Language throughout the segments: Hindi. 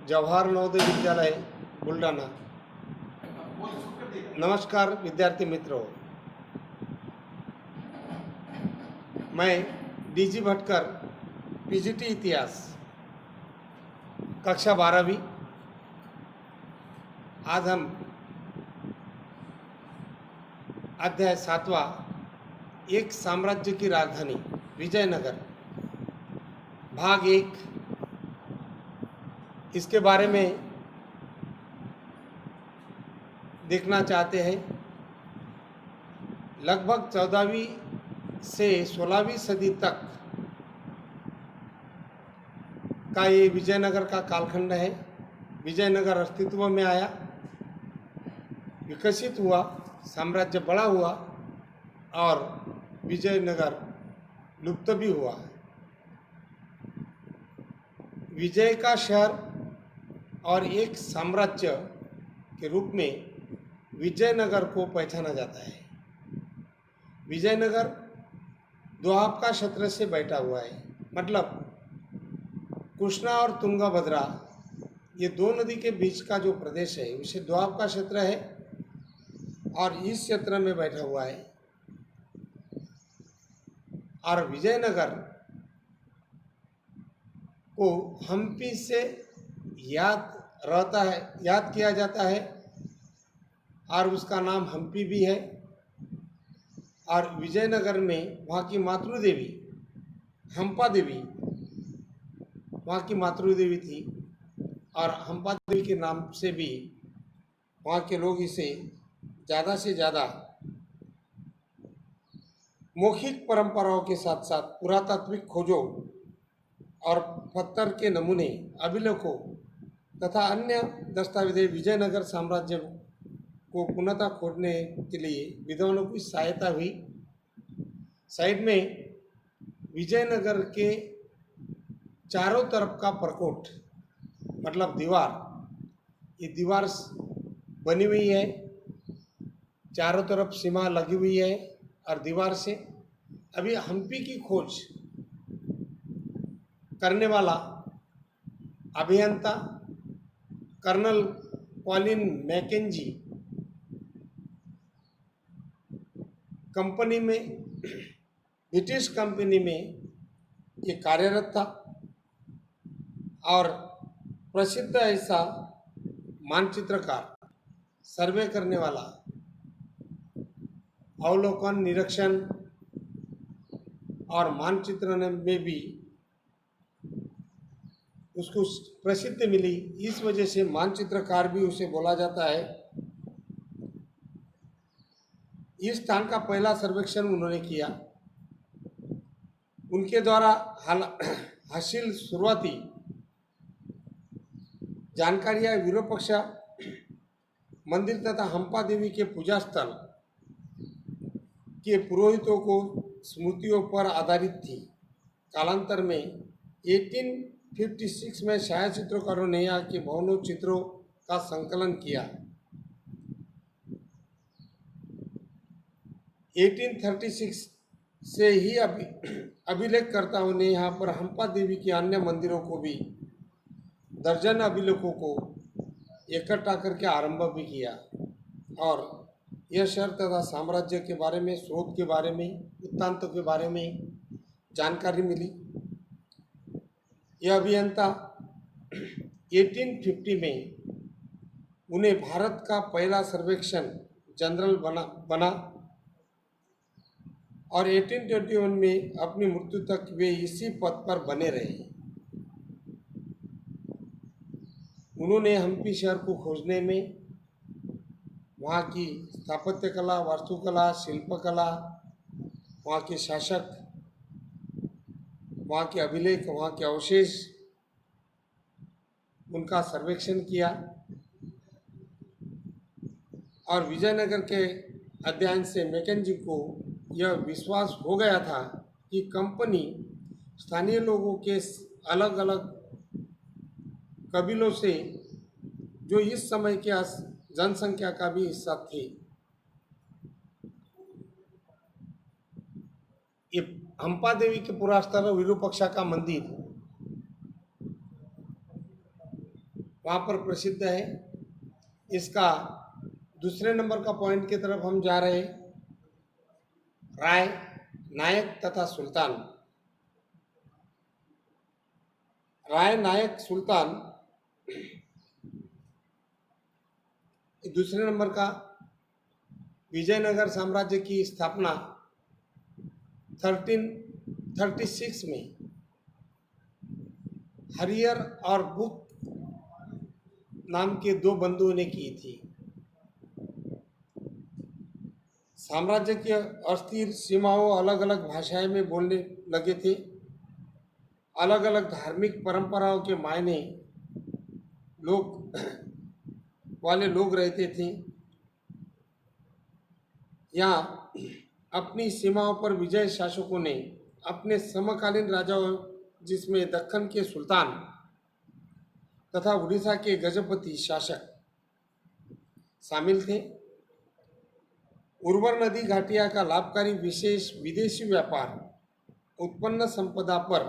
जवाहर नवोदय विद्यालय बुलढाणा। नमस्कार विद्यार्थी मित्रों, मैं डीजी भटकर, पीजीटी इतिहास, कक्षा 12वीं। आज हम अध्याय 7वां, एक साम्राज्य की राजधानी विजयनगर, भाग 1, इसके बारे में देखना चाहते हैं। लगभग 14वीं से 16वीं सदी तक का ये विजयनगर का कालखंड है। विजयनगर अस्तित्व में आया, विकसित हुआ, साम्राज्य बड़ा हुआ और विजयनगर लुप्त भी हुआ। विजय का शहर और एक साम्राज्य के रूप में विजयनगर को पहचाना जाता है। विजयनगर दोआब क्षेत्र से बैठा हुआ है, मतलब कृष्णा और तुंगभद्रा, ये दो नदी के बीच का जो प्रदेश है उसे दोआब का क्षेत्र है और इस क्षेत्र में बैठा हुआ है। और विजयनगर को हम्पी से याद किया जाता है और उसका नाम हम्पी भी है। और विजयनगर में वहाँ की मातृदेवी हम्पा देवी, वहाँ की मातृदेवी थी और हम्पा देवी के नाम से भी वहाँ के लोग इसे ज़्यादा से ज़्यादा मौखिक परंपराओं के साथ साथ पुरातात्विक खोजों और पत्थर के नमूने, अभिलेखों तथा अन्य दस्तावेज विजयनगर साम्राज्य को पुनः खोजने के लिए विद्वानों की सहायता हुई। साइड में विजयनगर के चारों तरफ का प्रकोट, मतलब दीवार, ये दीवार बनी हुई है, चारों तरफ सीमा लगी हुई है और दीवार से अभी हम्पी की खोज करने वाला अभियंता कर्नल कॉलिन मैकेंजी कंपनी में, ब्रिटिश कंपनी में ये कार्यरत था और प्रसिद्ध ऐसा मानचित्रकार, सर्वे करने वाला, अवलोकन, निरीक्षण और मानचित्रण में भी उसको प्रसिद्ध मिली। इस वजह से मानचित्रकार भी उसे बोला जाता है। इस स्थान का पहला सर्वेक्षण उन्होंने किया। उनके द्वारा हासिल शुरुआती जानकारियां विरूपाक्षा मंदिर तथा हम्पा देवी के पूजा स्थल के पुरोहितों को स्मृतियों पर आधारित थी। कालांतर में 1856 में छायाचित्रकारों ने यहाँ के भवनों चित्रों का संकलन किया। 1836 से ही अभिलेखकर्ताओं ने यहाँ पर हम्पा देवी के अन्य मंदिरों को भी दर्जन अभिलेखों को इकट्ठा करके आरंभ भी किया और यह शहर तथा साम्राज्य के बारे में, स्रोत के बारे में, वृत्तांतों के बारे में जानकारी मिली। यह अभियंता 1850 में उन्हें भारत का पहला सर्वेक्षण जनरल बना और 1821 में अपनी मृत्यु तक वे इसी पद पर बने रहे। उन्होंने हम्पी शहर को खोजने में वहाँ की स्थापत्य कला, वास्तुकला, शिल्पकला, वहाँ के शासक, वहाँ के अभिलेख, वहाँ के अवशेष, उनका सर्वेक्षण किया और विजयनगर के अध्ययन से मैकेंजी को यह विश्वास हो गया था कि कंपनी स्थानीय लोगों के अलग अलग कबीलों से, जो इस समय के जनसंख्या का भी हिस्सा थे, ये हम्पा देवी के पुरास्थल विरूपाक्षा का मंदिर, वहाँ पर प्रसिद्ध है। इसका दूसरे नंबर का पॉइंट की तरफ हम जा रहे हैं। राय, नायक तथा सुल्तान। राय, नायक, सुल्तान दूसरे नंबर का विजयनगर साम्राज्य की स्थापना 1336 में हरियर और बुक नाम के दो बंधुओं ने की थी। साम्राज्य की अस्थिर सीमाओं अलग अलग भाषाएं में बोलने लगे थे। अलग अलग धार्मिक परंपराओं के मायने लोग वाले लोग रहते थे। यहाँ अपनी सीमाओं पर विजय शासकों ने अपने समकालीन राजाओं, जिसमें दक्कन के सुल्तान तथा उड़ीसा के गजपति शासक शामिल थे, उर्वर नदी घाटिया का लाभकारी विशेष विदेशी व्यापार, उत्पन्न संपदा पर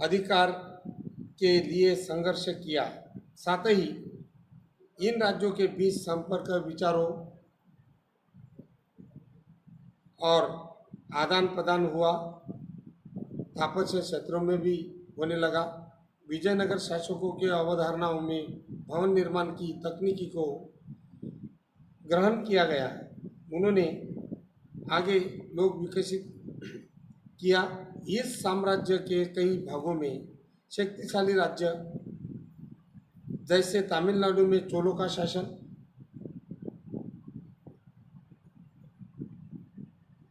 अधिकार के लिए संघर्ष किया। साथ ही इन राज्यों के बीच संपर्क विचारों और आदान प्रदान हुआ। स्थापत्य क्षेत्रों में भी होने लगा। विजयनगर शासकों के अवधारणाओं में भवन निर्माण की तकनीकी को ग्रहण किया गया। उन्होंने आगे लोग विकसित किया। इस साम्राज्य के कई भागों में शक्तिशाली राज्य, जैसे तमिलनाडु में चोलों का शासन,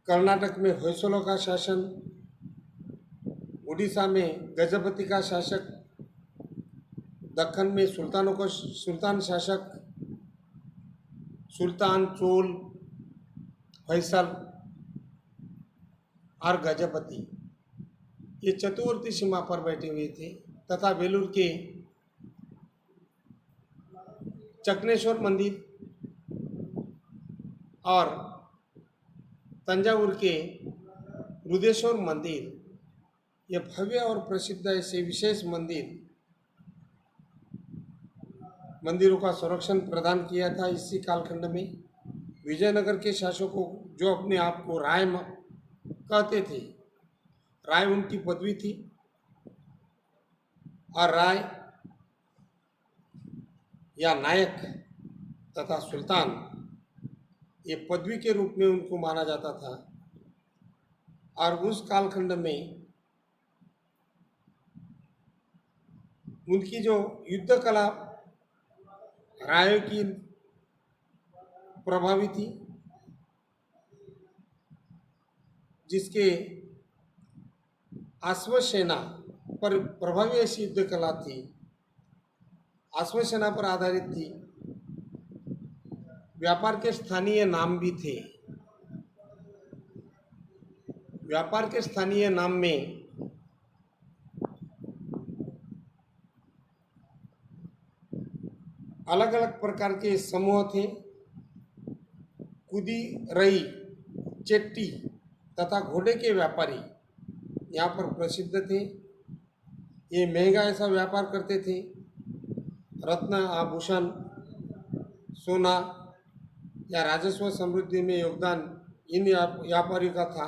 कर्नाटक में होयसलों का शासन, उड़ीसा में गजपति का शासक, दक्कन में सुल्तानों को सुल्तान शासक, सुल्तान, चोल, होयसल और गजपति, ये चतुर्थी सीमा पर बैठे हुए थे। तथा वेलूर के चक्नेश्वर मंदिर और तंजावुर के रुद्रेश्वर मंदिर, ये भव्य और प्रसिद्ध ऐसे विशेष मंदिरों का संरक्षण प्रदान किया था। इसी कालखंड में विजयनगर के शासकों, जो अपने आप को राय कहते थे, राय उनकी पदवी थी, और राय या नायक तथा सुल्तान ये पदवी के रूप में उनको माना जाता था। और उस कालखंड में उनकी जो युद्ध कला रायों की प्रभावी थी, जिसके अश्वसेना पर प्रभावी ऐसी युद्ध कला थी, अश्वसेना पर आधारित थी। व्यापार के स्थानीय नाम भी थे। व्यापार के स्थानीय नाम में अलग अलग प्रकार के समूह थे। कुदी, रई, चेट्टी तथा घोड़े के व्यापारी यहाँ पर प्रसिद्ध थे। ये महंगा ऐसा व्यापार करते थे। रत्न, आभूषण, सोना या राजस्व समृद्धि में योगदान इन व्यापारियों का था।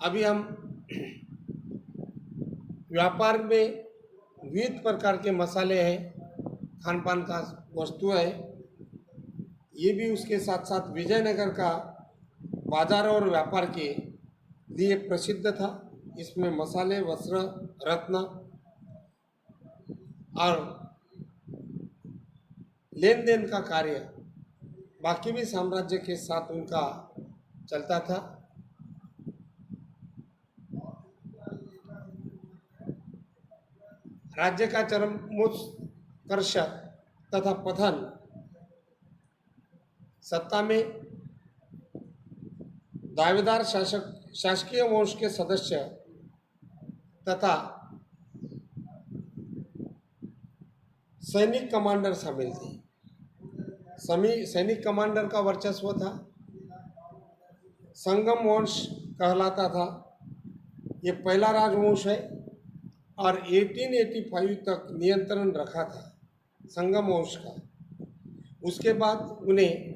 अभी हम व्यापार में विविध प्रकार के मसाले हैं, खान पान का वस्तु है, ये भी उसके साथ साथ विजयनगर का बाजार और व्यापार के लिए प्रसिद्ध था। इसमें मसाले, वस्त्र, रत्न और लेन देन का कार्य बाकी भी साम्राज्य के साथ उनका चलता था। राज्य का चरमोत्कर्ष तथा पतन सत्ता में दावेदार शासकीय वंश के सदस्य तथा सैनिक कमांडर शामिल थे। सैनिक कमांडर का वर्चस्व था। संगम वंश कहलाता था। ये पहला राजवंश है और 1885 तक नियंत्रण रखा था संगम वंश का। उसके बाद उन्हें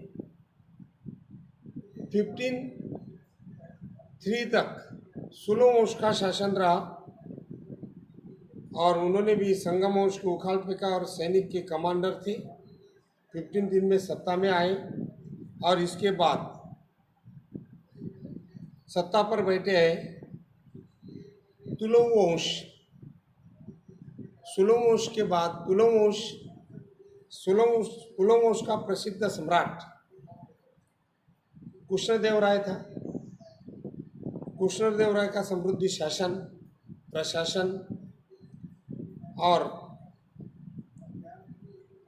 1503 तक सुलो वंश का शासन रहा और उन्होंने भी संगम वंश को उखाड़ फेंका और सैनिक के कमांडर थे। 1503 में सत्ता में आए और इसके बाद सत्ता पर बैठे हैं तुलु वंश। सुलो वंश के बाद तुलु वंश का प्रसिद्ध सम्राट कृष्णदेवराय था। कृष्णदेवराय का समृद्धि शासन, प्रशासन और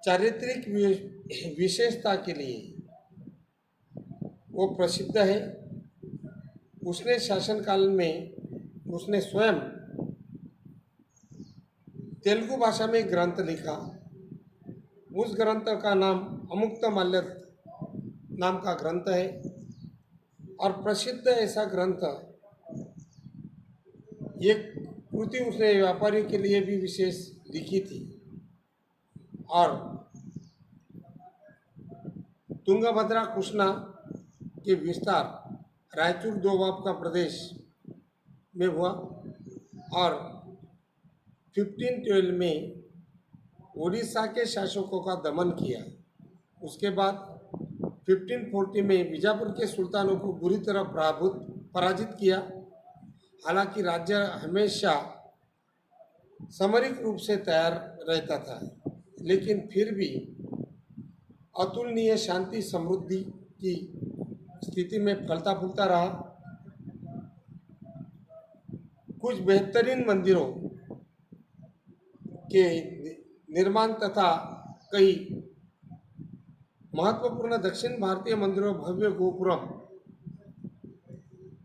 चारित्रिक विशेषता के लिए वो प्रसिद्ध है। उसने शासनकाल में उसने स्वयं तेलुगु भाषा में ग्रंथ लिखा। उस ग्रंथ का नाम अमुक्तमाल्य नाम का ग्रंथ है और प्रसिद्ध ऐसा ग्रंथ। एक कृति उसने व्यापारियों के लिए भी विशेष लिखी थी और तुंगभद्रा कृष्णा के विस्तार रायचूर दोबाब का प्रदेश में हुआ और 1512 में उड़ीसा के शासकों का दमन किया। उसके बाद 1540 में बीजापुर के सुल्तानों को बुरी तरह पराजित किया। हालांकि राज्य हमेशा सामरिक रूप से तैयार रहता था, लेकिन फिर भी अतुलनीय शांति समृद्धि की स्थिति में फलता फूलता रहा। कुछ बेहतरीन मंदिरों के निर्माण तथा कई महत्वपूर्ण दक्षिण भारतीय मंदिरों भव्य गोपुरम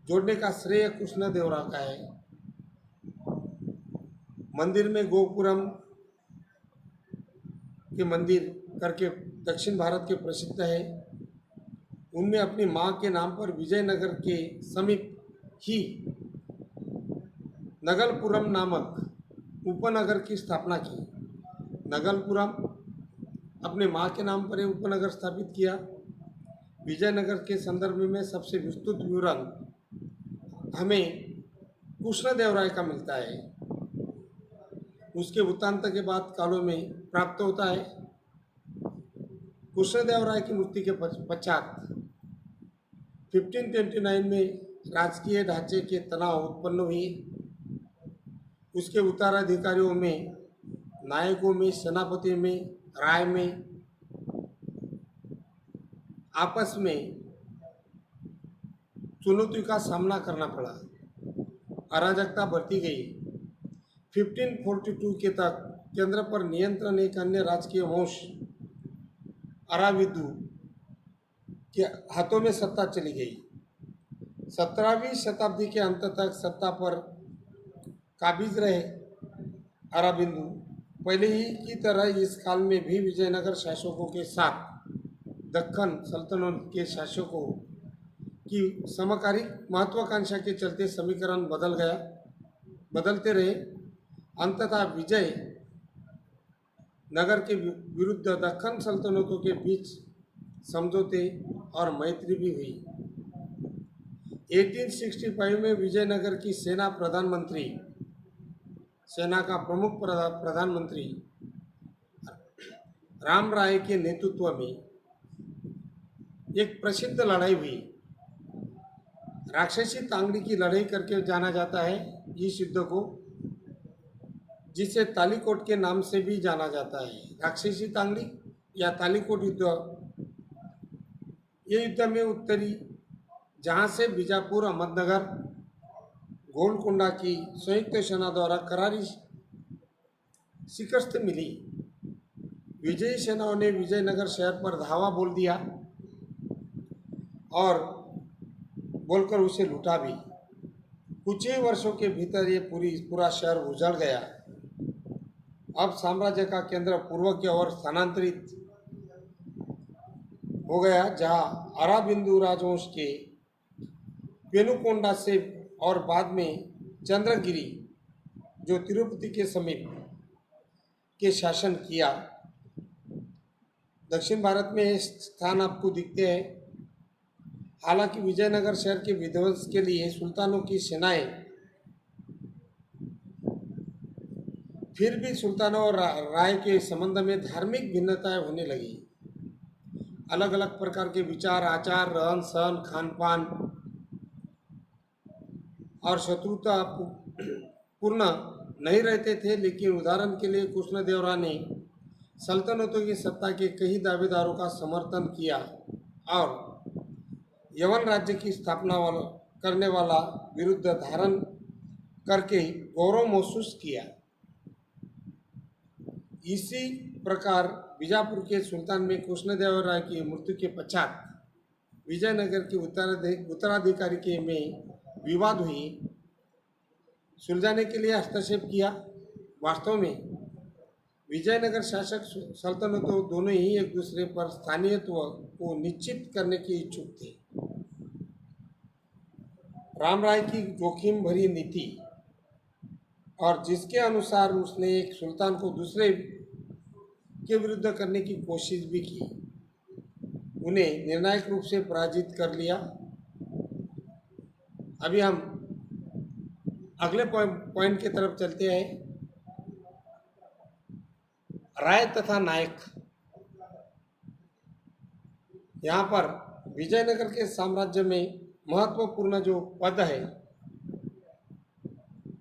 जोड़ने का श्रेय कृष्णदेवराय का है। मंदिर में गोपुरम के मंदिर करके दक्षिण भारत के प्रसिद्ध है। उनने अपनी मां के नाम पर विजयनगर के समीप ही नगलपुरम नामक उपनगर की स्थापना की। नगलपुरम अपने मां के नाम पर उपनगर स्थापित किया। विजयनगर के संदर्भ में सबसे विस्तृत विवरण हमें कृष्णदेवराय का मिलता है। उसके वृत्तांत के बाद कालों में प्राप्त होता है। कृष्णदेवराय की मृत्यु के पश्चात 1529 में राजकीय ढांचे के तनाव उत्पन्न हुए। उसके उत्तराधिकारियों में, नायकों में, सेनापति में, राय में आपस में चुनौतियों का सामना करना पड़ा। अराजकता बढ़ती गई। 1542 के तक केंद्र पर नियंत्रण एक अन्य राजकीय वंश अराविदु के हाथों में सत्ता चली गई। 17वीं शताब्दी के अंत तक सत्ता पर काबिज रहे अराबिंदु। पहले ही की तरह इस काल में भी विजयनगर शासकों के साथ दक्कन सल्तनत के शासकों की समकालिक महत्वाकांक्षा के चलते समीकरण बदलते रहे। अंततः विजय नगर के विरुद्ध दक्कन सल्तनतों के बीच समझौते और मैत्री भी हुई। 1865 में विजयनगर की सेना का प्रमुख प्रधानमंत्री राम राय के नेतृत्व में एक प्रसिद्ध लड़ाई हुई। राक्षसी तांगड़ी की लड़ाई करके जाना जाता है इस युद्ध को, जिसे तालीकोट के नाम से भी जाना जाता है। राक्षसी तांगड़ी या तालीकोट युद्ध, ये युद्ध में उत्तरी जहां से बीजापुर, अहमदनगर, गोलकोंडा की संयुक्त सेना द्वारा करारी शिकस्त मिली। विजयी सेनाओं ने विजयनगर शहर पर धावा बोल दिया और बोलकर उसे लूटा भी। कुछ ही वर्षों के भीतर ये पूरा शहर उजड़ गया। अब साम्राज्य का केंद्र पूर्व की ओर स्थानांतरित हो गया, जहां अराबिंदु राजवंश के पेनुकोंडा से और बाद में चंद्रगिरी जो तिरुपति के समीप के शासन किया। दक्षिण भारत में ये स्थान आपको दिखते हैं। हालांकि विजयनगर शहर के विध्वंस के लिए सुल्तानों की सेनाएं फिर भी सुल्तानों और राय के संबंध में धार्मिक भिन्नताएं होने लगी। अलग अलग प्रकार के विचार, आचार, रहन सहन, खान पान और शत्रुता पूर्ण नहीं रहते थे। लेकिन उदाहरण के लिए कृष्णदेवराय ने सल्तनतों की सत्ता के कई दावेदारों का समर्थन किया और यवन राज्य की स्थापना करने वाला विरुद्ध धारण करके गौरव महसूस किया। इसी प्रकार बीजापुर के सुल्तान में कृष्णदेवराय की मृत्यु के पश्चात विजयनगर के उत्तराधिकारी के में विवाद हुई सुलझाने के लिए हस्तक्षेप किया। वास्तव में विजयनगर शासक सल्तनतों दोनों ही एक दूसरे पर स्थानीयत्व को निश्चित करने के इच्छुक थे। राम राय की जोखिम भरी नीति और जिसके अनुसार उसने एक सुल्तान को दूसरे के विरुद्ध करने की कोशिश भी की, उन्हें निर्णायक रूप से पराजित कर लिया। अभी हम अगले पॉइंट की तरफ चलते हैं। राय तथा नायक। यहाँ पर विजयनगर के साम्राज्य में महत्वपूर्ण जो पद है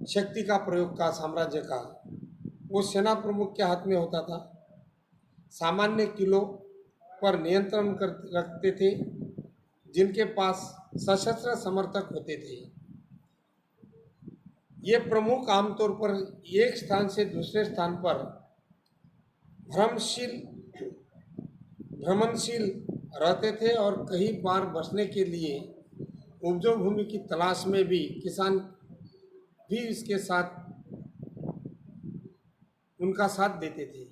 शक्ति का प्रयोग का साम्राज्य का, वो सेना प्रमुख के हाथ में होता था। सामान्य किलों पर नियंत्रण रखते थे जिनके पास सशस्त्र समर्थक होते थे। ये प्रमुख आमतौर पर एक स्थान से दूसरे स्थान पर भ्रमणशील रहते थे और कई बार बसने के लिए उपजाऊ भूमि की तलाश में भी किसान भी इसके साथ उनका साथ देते थे।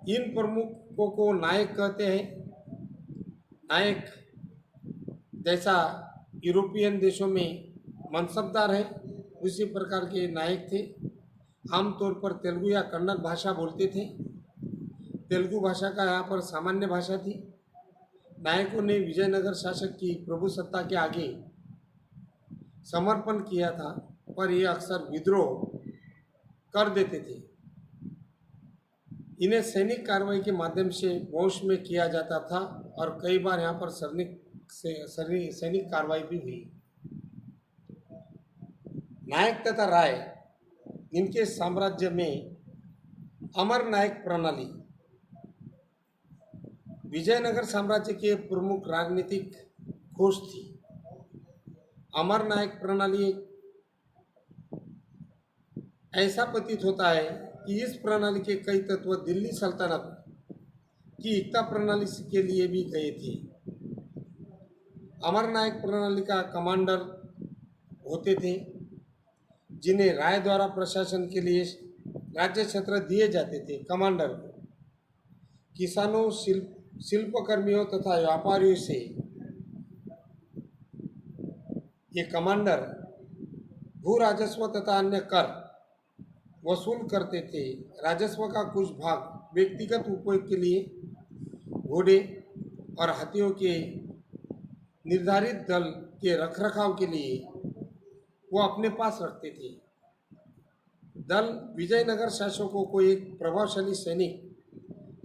इन प्रमुखों को नायक कहते हैं। नायक जैसा यूरोपियन देशों में मनसबदार है, उसी प्रकार के नायक थे। आमतौर पर तेलुगु या कन्नड़ भाषा बोलते थे। तेलुगु भाषा का यहाँ पर सामान्य भाषा थी। नायकों ने विजयनगर शासक की प्रभुसत्ता के आगे समर्पण किया था, पर ये अक्सर विद्रोह कर देते थे। इन्हें सैनिक कार्रवाई के माध्यम से वंश में किया जाता था और कई बार यहाँ पर सैनिक कार्रवाई भी हुई। नायक तथा राय, इनके साम्राज्य में अमर नायक प्रणाली विजयनगर साम्राज्य के प्रमुख राजनीतिक खोज थी। अमर नायक प्रणाली ऐसा प्रतीत होता है कि इस प्रणाली के कई तत्व दिल्ली सल्तनत की एकता प्रणाली के लिए भी गए थे। अमर नायक प्रणाली का कमांडर होते थे जिन्हें राय द्वारा प्रशासन के लिए राज्य क्षेत्र दिए जाते थे। कमांडर को किसानों, शिल्पकर्मियों तथा व्यापारियों से ये कमांडर भू राजस्व तथा अन्य कर वसूल करते थे। राजस्व का कुछ भाग व्यक्तिगत उपयोग के लिए घोड़े और हाथियों के निर्धारित दल के रखरखाव के लिए वो अपने पास रखते थे। दल विजयनगर शासकों को एक प्रभावशाली सैनिक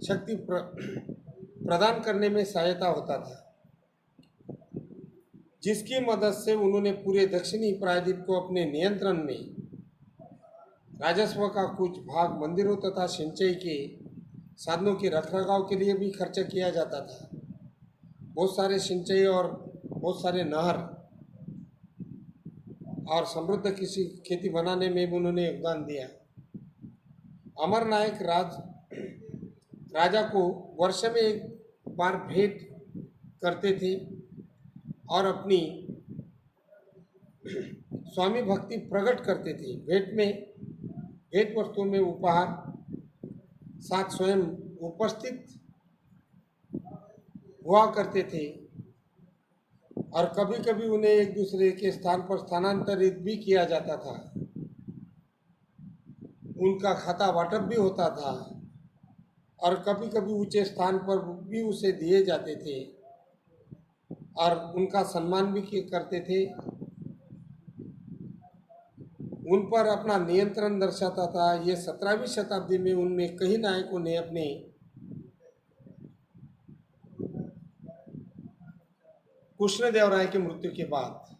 शक्ति प्रदान करने में सहायता होता था, जिसकी मदद से उन्होंने पूरे दक्षिणी प्रायद्वीप को अपने नियंत्रण में। राजस्व का कुछ भाग मंदिरों तथा सिंचाई के साधनों के रखरखाव के लिए भी खर्च किया जाता था। बहुत सारे सिंचाई और बहुत सारे नहर और समृद्ध कृषि खेती बनाने में भी उन्होंने योगदान दिया। अमर नायक राजा को वर्ष में एक बार भेंट करते थे और अपनी स्वामी भक्ति प्रकट करते थे। भेंट वस्तुओं में उपहार साथ स्वयं उपस्थित हुआ करते थे और कभी कभी उन्हें एक दूसरे के स्थान पर स्थानांतरित भी किया जाता था। उनका खाता वाटप भी होता था और कभी कभी ऊंचे स्थान पर भी उसे दिए जाते थे और उनका सम्मान भी करते थे। उन पर अपना नियंत्रण दर्शाता था। ये 17वीं शताब्दी में उनमें कई नायकों ने अपने कृष्णदेवराय की मृत्यु के बाद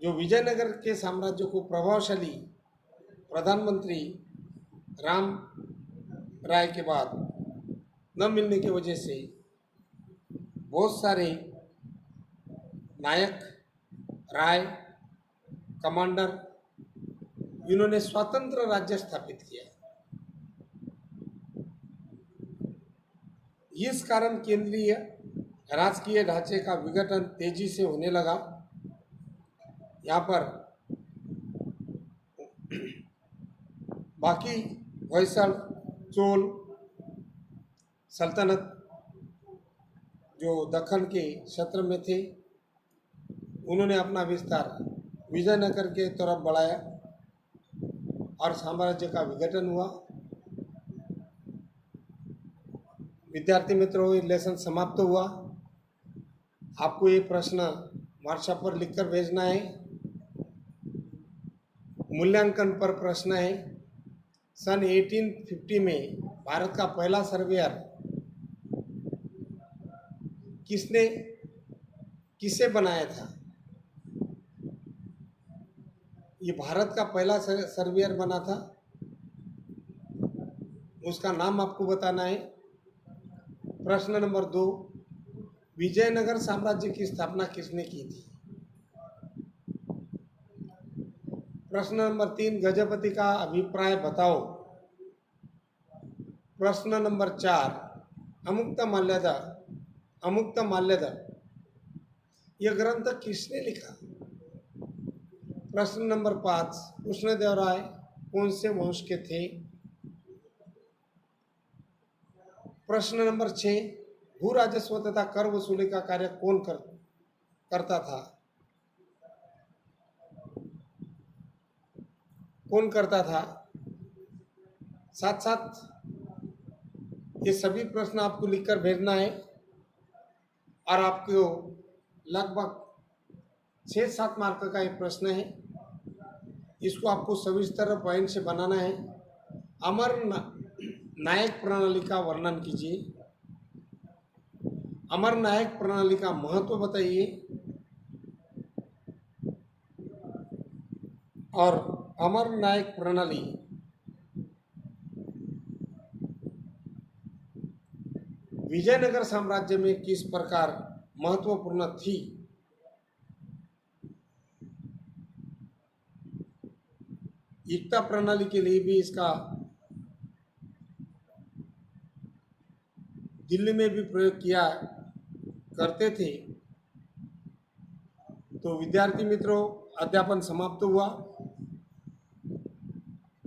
जो विजयनगर के साम्राज्य को प्रभावशाली प्रधानमंत्री राम राय के बाद न मिलने की वजह से बहुत सारे नायक, राय, कमांडर इन्होंने स्वतंत्र राज्य स्थापित किया। इस कारण केंद्रीय राजकीय ढांचे का विघटन तेजी से होने लगा। यहाँ पर बाकी होयसल, चोल सल्तनत जो दक्कन के क्षेत्र में थे, उन्होंने अपना विस्तार विजयनगर के तरफ बढ़ाया और साम्राज्य का विघटन हुआ। विद्यार्थी मित्रों, ये लेसन समाप्त हुआ। आपको ये प्रश्न व्हाट्सएप पर लिखकर भेजना है। मूल्यांकन पर प्रश्न है, सन 1850 में भारत का पहला सर्वेयर किसे बनाया था? ये भारत का पहला सर्वेयर बना था, उसका नाम आपको बताना है। प्रश्न नंबर 2, विजयनगर साम्राज्य की स्थापना किसने की थी? प्रश्न नंबर 3, गजपति का अभिप्राय बताओ। प्रश्न नंबर 4, अमुक्त माल्यदा यह ग्रंथ किसने लिखा? प्रश्न नंबर 5, कृष्णदेवराय कौन से वंश के थे? प्रश्न नंबर 6, भू राजस्व तथा कर वसूली का कार्य कौन करता था? कौन करता था? साथ साथ ये सभी प्रश्न आपको लिखकर भेजना है और आपको लगभग 6-7 मार्क का एक प्रश्न है। इसको आपको सविस्तर पॉइंट से बनाना है। अमर नायक प्रणाली का वर्णन कीजिए। अमर नायक प्रणाली का महत्व बताइए और अमर नायक प्रणाली विजयनगर साम्राज्य में किस प्रकार महत्वपूर्ण थी? एकता प्रणाली के लिए भी इसका दिल्ली में भी प्रयोग किया करते थे। तो विद्यार्थी मित्रों, अध्यापन समाप्त हुआ।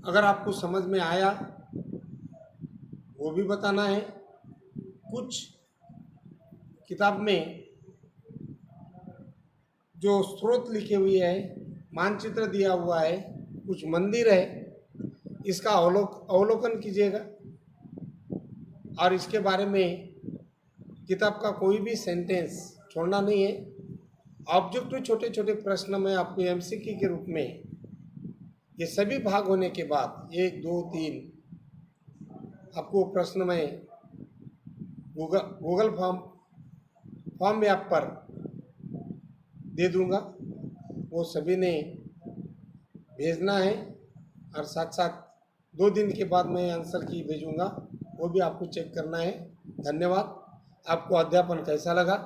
अगर आपको समझ में आया वो भी बताना है। कुछ किताब में जो स्रोत लिखे हुए है, मानचित्र दिया हुआ है, कुछ मंदिर है, इसका अवलोकन कीजिएगा और इसके बारे में किताब का कोई भी सेंटेंस छोड़ना नहीं है। ऑब्जेक्टिव छोटे छोटे प्रश्न में आपको एमसीक्यू के रूप में ये सभी भाग होने के बाद 1, 2, 3 आपको प्रश्न में गूगल फॉर्म में आप पर दे दूंगा, वो सभी ने भेजना है और साथ साथ 2 दिन के बाद मैं आंसर की भेजूंगा, वो भी आपको चेक करना है। धन्यवाद। आपको अध्यापन कैसा लगा?